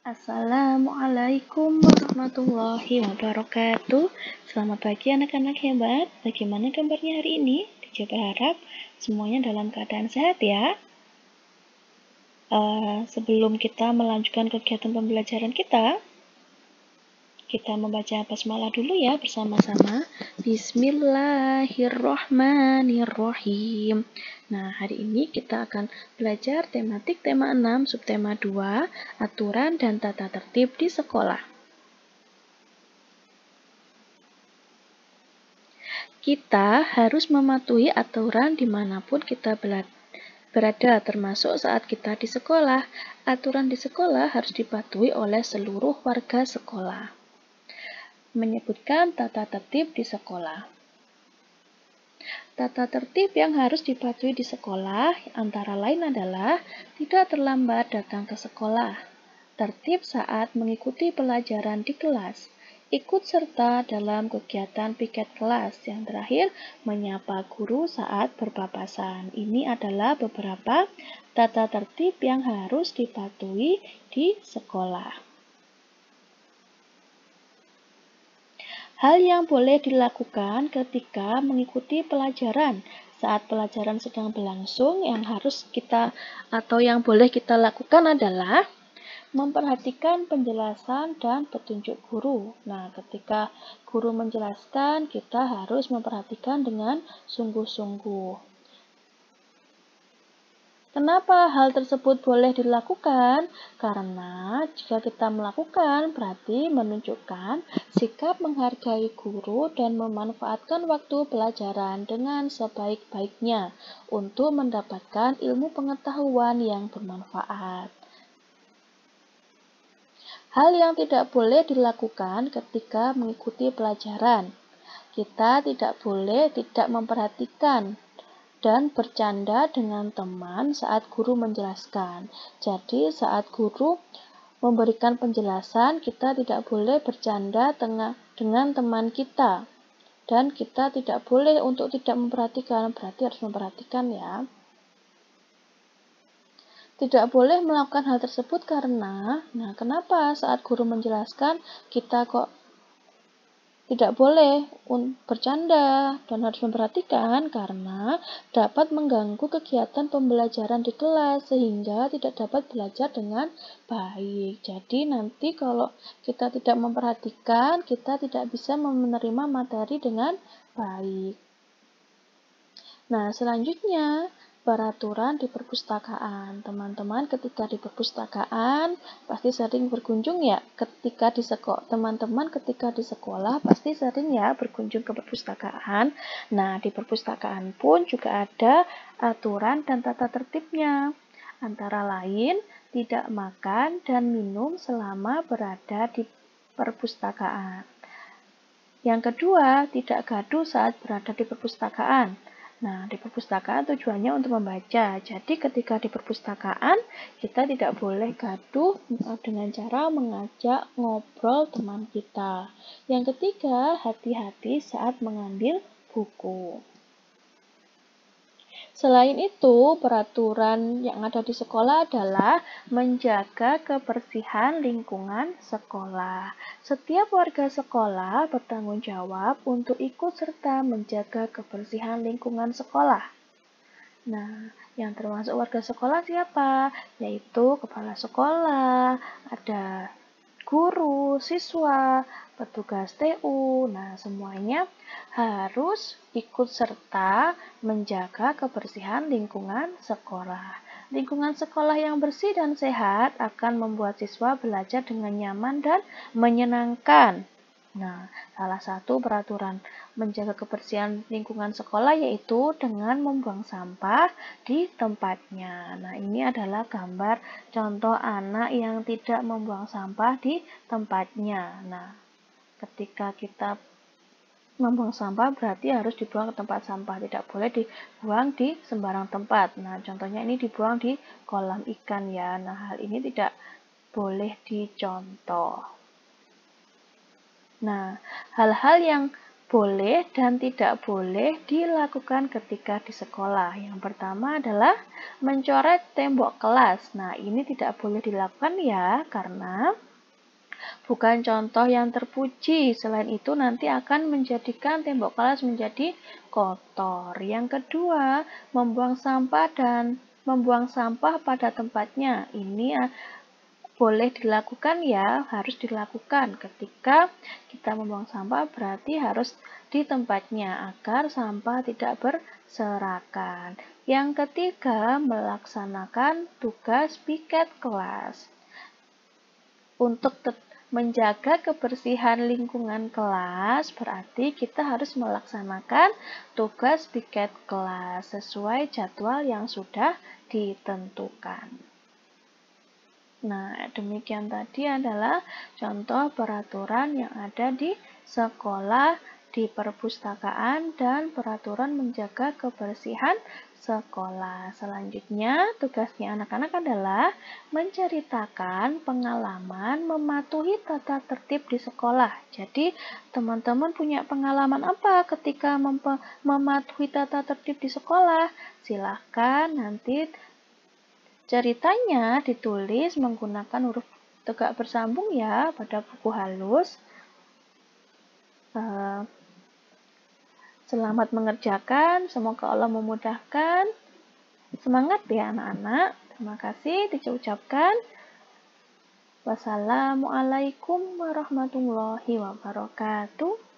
Assalamualaikum warahmatullahi wabarakatuh. Selamat pagi anak-anak hebat. Bagaimana kabarnya hari ini? Teacher berharap semuanya dalam keadaan sehat ya. Sebelum kita melanjutkan kegiatan pembelajaran kita membaca basmalah dulu ya bersama-sama. Bismillahirrohmanirrohim. Nah, hari ini kita akan belajar tematik tema 6, subtema 2, aturan dan tata tertib di sekolah. Kita harus mematuhi aturan dimanapun kita berada, termasuk saat kita di sekolah. Aturan di sekolah harus dipatuhi oleh seluruh warga sekolah. Menyebutkan tata tertib di sekolah. Tata tertib yang harus dipatuhi di sekolah antara lain adalah tidak terlambat datang ke sekolah, tertib saat mengikuti pelajaran di kelas, ikut serta dalam kegiatan piket kelas, yang terakhir menyapa guru saat berpapasan. Ini adalah beberapa tata tertib yang harus dipatuhi di sekolah. Hal yang boleh dilakukan ketika mengikuti pelajaran saat pelajaran sedang berlangsung yang boleh kita lakukan adalah memperhatikan penjelasan dan petunjuk guru. Nah, ketika guru menjelaskan, kita harus memperhatikan dengan sungguh-sungguh. Kenapa hal tersebut boleh dilakukan? Karena jika kita melakukan, berarti menunjukkan sikap menghargai guru dan memanfaatkan waktu pelajaran dengan sebaik-baiknya untuk mendapatkan ilmu pengetahuan yang bermanfaat. Hal yang tidak boleh dilakukan ketika mengikuti pelajaran. Kita tidak boleh tidak memperhatikan dan bercanda dengan teman saat guru menjelaskan. Jadi saat guru memberikan penjelasan, kita tidak boleh bercanda dengan teman kita. Dan kita tidak boleh untuk tidak memperhatikan, berarti harus memperhatikan ya. Tidak boleh melakukan hal tersebut karena, kenapa saat guru menjelaskan kita kok tidak boleh bercanda dan harus memperhatikan? Karena dapat mengganggu kegiatan pembelajaran di kelas sehingga tidak dapat belajar dengan baik. Jadi nanti kalau kita tidak memperhatikan, kita tidak bisa menerima materi dengan baik. Nah, selanjutnya peraturan di perpustakaan. Teman-teman ketika di perpustakaan pasti sering berkunjung ya. Teman-teman ketika di sekolah pasti sering ya berkunjung ke perpustakaan. Nah, di perpustakaan pun juga ada aturan dan tata tertibnya. Antara lain, tidak makan dan minum selama berada di perpustakaan. Yang kedua, tidak gaduh saat berada di perpustakaan. Nah, di perpustakaan tujuannya untuk membaca. Jadi ketika di perpustakaan, kita tidak boleh gaduh dengan cara mengajak ngobrol teman kita. Yang ketiga, hati-hati saat mengambil buku. Selain itu, peraturan yang ada di sekolah adalah menjaga kebersihan lingkungan sekolah. Setiap warga sekolah bertanggung jawab untuk ikut serta menjaga kebersihan lingkungan sekolah. Nah, yang termasuk warga sekolah siapa? Yaitu kepala sekolah, ada guru, siswa, petugas TU. Nah, semuanya harus ikut serta menjaga kebersihan lingkungan sekolah. Lingkungan sekolah yang bersih dan sehat akan membuat siswa belajar dengan nyaman dan menyenangkan. Nah, salah satu peraturan menjaga kebersihan lingkungan sekolah yaitu dengan membuang sampah di tempatnya. Nah, ini adalah gambar contoh anak yang tidak membuang sampah di tempatnya. Nah, ketika kita membuang sampah berarti harus dibuang ke tempat sampah, tidak boleh dibuang di sembarang tempat. Nah, contohnya ini dibuang di kolam ikan ya. Nah, hal ini tidak boleh dicontoh. Nah, hal-hal yang boleh dan tidak boleh dilakukan ketika di sekolah. Yang pertama adalah mencoret tembok kelas. Nah, ini tidak boleh dilakukan ya, karena bukan contoh yang terpuji. Selain itu, nanti akan menjadikan tembok kelas menjadi kotor. Yang kedua, membuang sampah pada tempatnya. Ini boleh dilakukan ya, harus dilakukan. Ketika kita membuang sampah berarti harus di tempatnya agar sampah tidak berserakan. Yang ketiga, melaksanakan tugas piket kelas. Untuk menjaga kebersihan lingkungan kelas, berarti kita harus melaksanakan tugas piket kelas sesuai jadwal yang sudah ditentukan. Nah, demikian tadi adalah contoh peraturan yang ada di sekolah, di perpustakaan, dan peraturan menjaga kebersihan sekolah. Selanjutnya, tugasnya anak-anak adalah menceritakan pengalaman mematuhi tata tertib di sekolah. Jadi, teman-teman punya pengalaman apa ketika mematuhi tata tertib di sekolah? Silahkan nanti ceritanya ditulis menggunakan huruf tegak bersambung ya pada buku halus. Selamat mengerjakan, semoga Allah memudahkan. Semangat ya anak-anak. Terima kasih diucapkan. Wassalamualaikum warahmatullahi wabarakatuh.